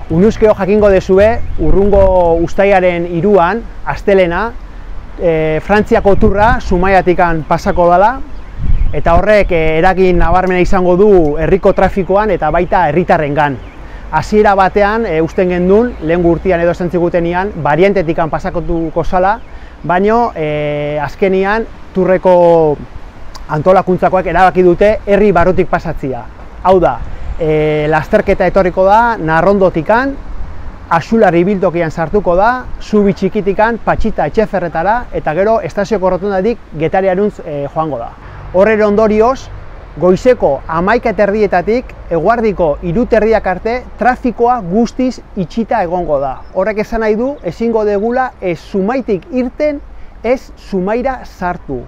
Unuzkeo jakingo dezue, urrungo uztailaren 3an, astelena, Frantziako turra Zumaiatikan pasako dela, eta horrek eragin nabarmena izango du herriko trafikoan eta baita herritarrengan. Hasiera batean, usten gendun, lehen urtean edo esan zigutenian, bariantetikan pasatuko zala, baino azkenian turreko antolakuntzakoak erabaki dute herri barrutik pasatzia. Hau da, lasterketa etorriko da Narrondotikan, Axularri biltokian sartuko da, Zubi txikitikan Patxita Etxeferretara, eta gero estazioko rotondatik Getariaruntz joango da. Horren ondorioz, goizeko 11:30 eguardiko 3:30 arte trafikoa guztiz itxita egongo da. Horrek esan nahi du, ezingo degula ez Zumaitik irten, ez Zumaira sartu.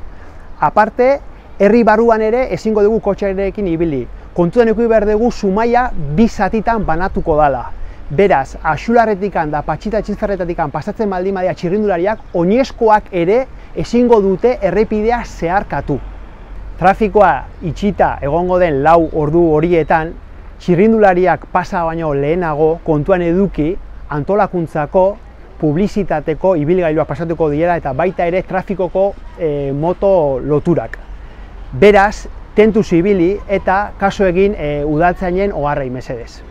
Aparte, herri barruan ere ezingo dugu kotxearekin ibili. Kontuan eduki behar dugu Zumaia 2 zatitan banatuko dala. Beraz, Axularretikan da Patxita Etxeferretatikan pasatzen baldin badira txirrindulariak, oinezkoak ere ezingo dute errepidea zeharkatu. Trafikoa itxita egongo den 4 ordu horietan, txirrindulariak pasa baino lehenago kontuan eduki antolakuntzako publizitateko ibilgailuak pasatuko dira eta baita ere trafikoko moto loturak. Beraz, tentuz ibili eta kasu egin udaltzainen oharrei mesedez.